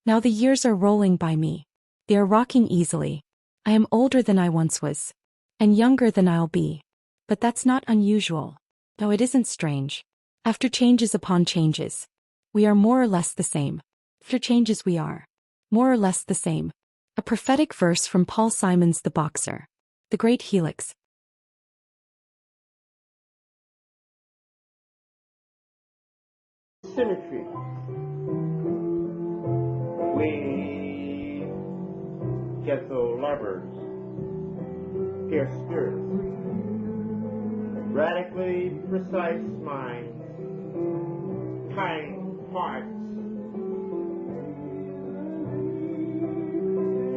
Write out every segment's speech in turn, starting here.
Now the years are rolling by me. They are rocking easily. I am older than I once was. And younger than I'll be. But that's not unusual. No, it isn't strange. After changes upon changes, we are more or less the same. After changes we are more or less the same. A prophetic verse from Paul Simons the boxer. The Great Helix. Symmetry. We gentle lovers, fierce spirits, radically precise minds, kind hearts,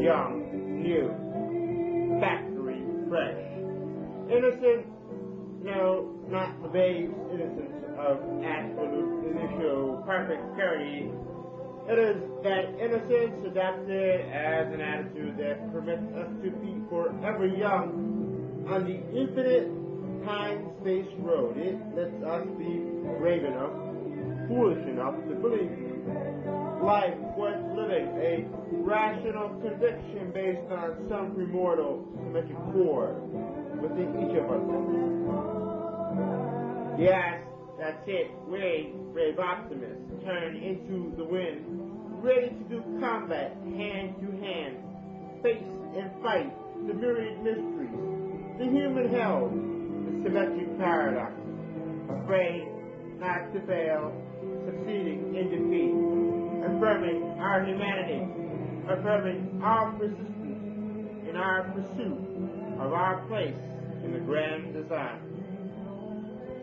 young, new, factory, fresh, innocent, no, not the babe's innocence of absolute initial perfect purity. It is that innocence adopted as an attitude that permits us to be forever young on the infinite time-space road. It lets us be brave enough, foolish enough to believe life worth living, a rational conviction based on some primordial symmetric core within each of us. Yes, that's it. We, brave optimists, turn into the wind, ready to do combat hand to hand, face and fight the myriad mysteries, the human hell, the symmetric paradox, afraid not to fail, succeeding in defeat, affirming our humanity, affirming our persistence in our pursuit of our place in the grand design.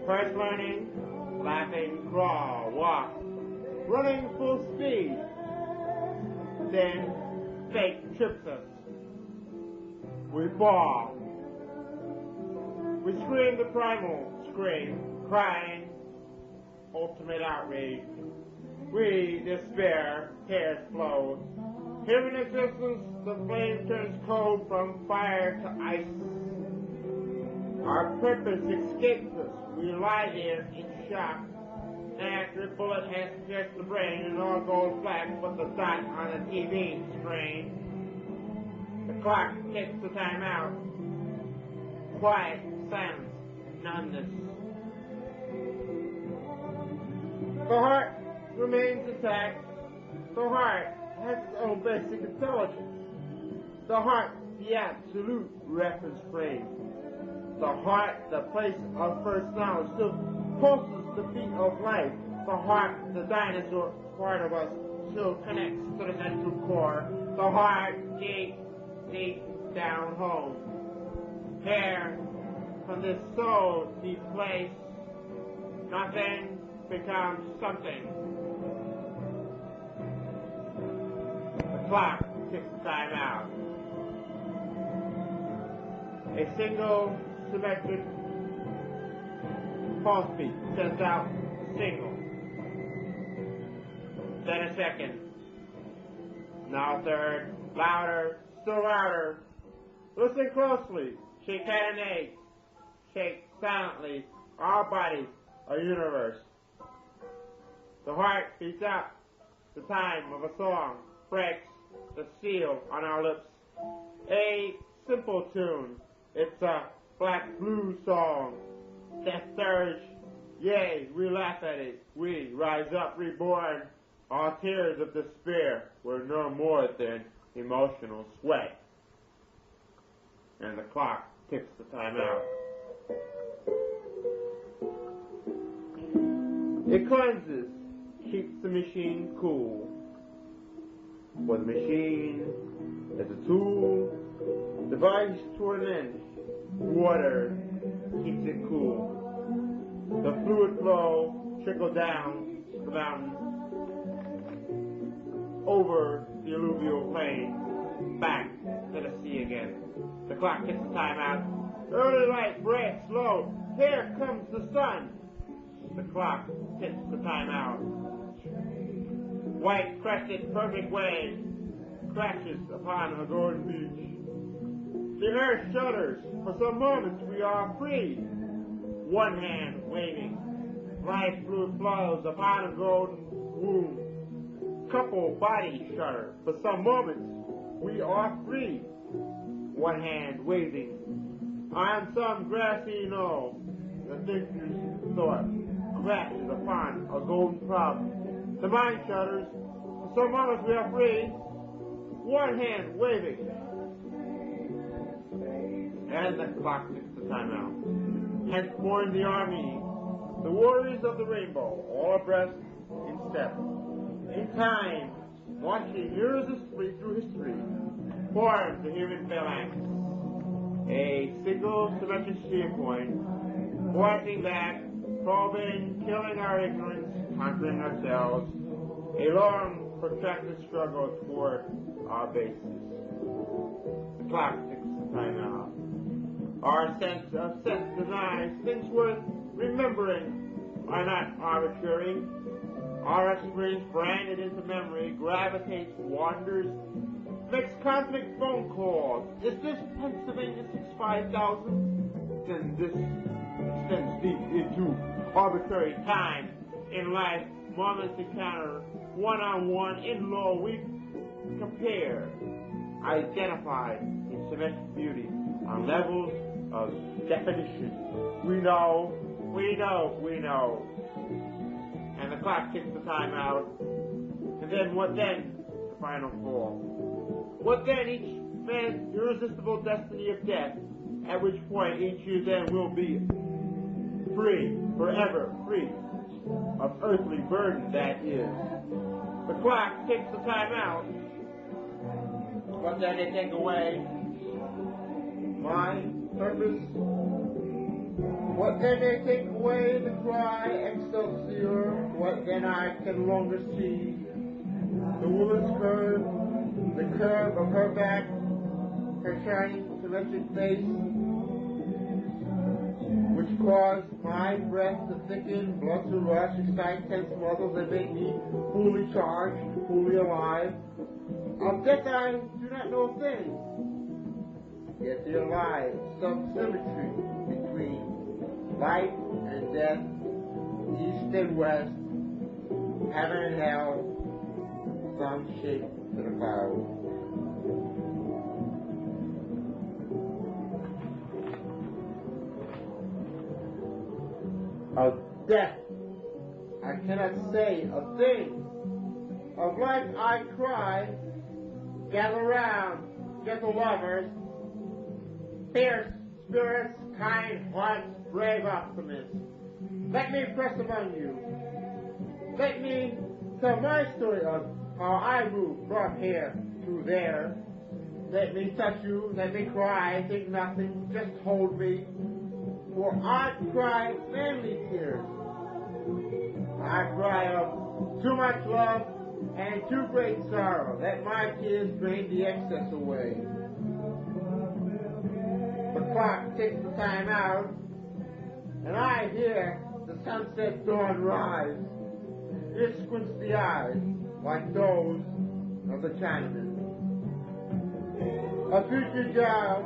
First learning, laughing, crawl, walk, running full speed. Then fate trips us. We fall. We scream the primal scream, crying, ultimate outrage. We despair, tears flow. Here in existence, the flame turns cold from fire to ice. Our purpose escapes us. We lie there in shock. And after a bullet has pierced the brain and all goes black but the dot on the TV screen. The clock takes the time out. Quiet, silence, numbness. The heart remains intact. The heart has its own basic intelligence. The heart, the absolute reference frame. The heart, the place of first knowledge, still pulses the beat of life. The heart, the dinosaur part of us, still connects to the central core. The heart, deep, deep down home. Here, from this soul deep place, nothing becomes something. The clock ticks time out. A single symmetric pulse beat sends out a signal. Then a second. Now a third. Louder, still louder. Listen closely. Shake hand and egg. Shake silently. Our bodies are universe. The heart beats out. The time of a song breaks the seal on our lips. A simple tune. It's a black blue song. Death surge. Yea, we laugh at it. We rise up reborn. Our tears of despair were no more than emotional sweat. And the clock ticks the time out. It cleanses, keeps the machine cool. For the machine is a tool, device to an end. Water keeps it cool. The fluid flow trickles down the mountain, over the alluvial plain, back to the sea again. The clock ticks the time out. Early light breaks low. Here comes the sun. The clock ticks the time out. White crested perfect wave crashes upon a golden beach. The earth shudders. For some moments we are free. One hand waving. Life fluid flows upon a golden womb. couple bodies shudder. For some moments, we are free. One hand waving on some grassy knoll. The thinker's thought crashes upon a golden problem. The mind shudders. For some moments, we are free. One hand waving. And the clock ticks the time out. Hence born the army, the warriors of the rainbow, all abreast in step. In time, marching irresistibly through history, forms the human phalanx. A single symmetric shear point, forcing back, probing, killing our ignorance, conquering ourselves. A long, protracted struggle toward our basis. The clock ticks the time out. Our sense denies things worth remembering are not arbitrary. Our experience branded into memory gravitates, wanders, makes cosmic phone calls. Is this Pennsylvania 65000? Then this extends deep into arbitrary time. In life, moments encounter one-on-one in law. We compare, identify in symmetric beauty on levels of definition. We know. And the clock ticks the time out. And then what then? The final call. What then? Each man's irresistible destiny of death, at which point each year then will be free, forever free of earthly burden that is. The clock ticks the time out. What then they take away? My purpose. What then they take away the cry, Excelsior? What then I can longer see? The woman's curve, the curve of her back, her shining symmetric face, which caused my breath to thicken, blood to rush, excite tense muscles that make me fully charged, fully alive. Of death I do not know a thing. Yet there lies some symmetry between life and death, east and west, heaven and hell, some shape to the clouds. Of death I cannot say a thing. Of life I cry, gather round, gentle lovers, fierce spirits, kind hearts, brave optimists. Let me press among you. Let me tell my story of how I moved from here to there. Let me touch you, let me cry, think nothing, just hold me. For I cry manly tears. I cry of too much love and too great sorrow. Let my tears drain the excess away. The clock ticks the time out, and I hear the sunset dawn rise. It squints the eyes like those of the Chinaman. A future job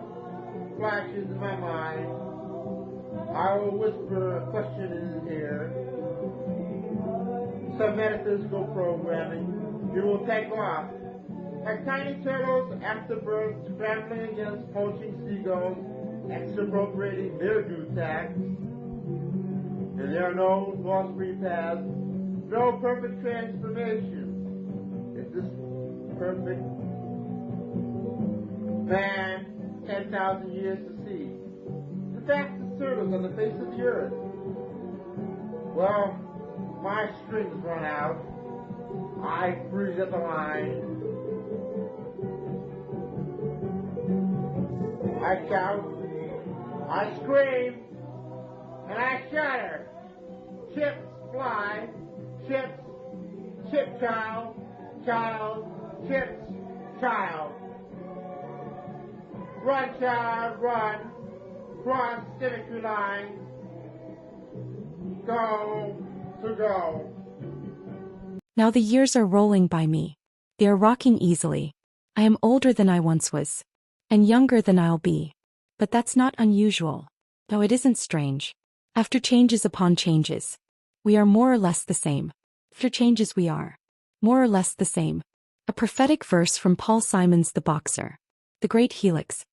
flashes in my mind. I will whisper a question in his ear. Some metaphysical programming. It will take off. Like tiny turtles after birth, scrambling against poaching seagulls, expropriating their due tax. And there are no lost free paths, no perfect transformation. Is this perfect? Man, 10,000 years to see. The fastest turtles on the face of the earth. Well, my strings run out. I freeze at the line. I shout, I scream, and I shudder. Chips fly, chips, chip child, chips, child. Run, child, run, cross symmetry lines, go to go. Now the years are rolling by me. They are rocking easily. I am older than I once was. And younger than I'll be. But that's not unusual. Though it isn't strange. After changes upon changes. We are more or less the same. After changes we are. more or less the same. A prophetic verse from Paul Simon's The Boxer. The Great Helix.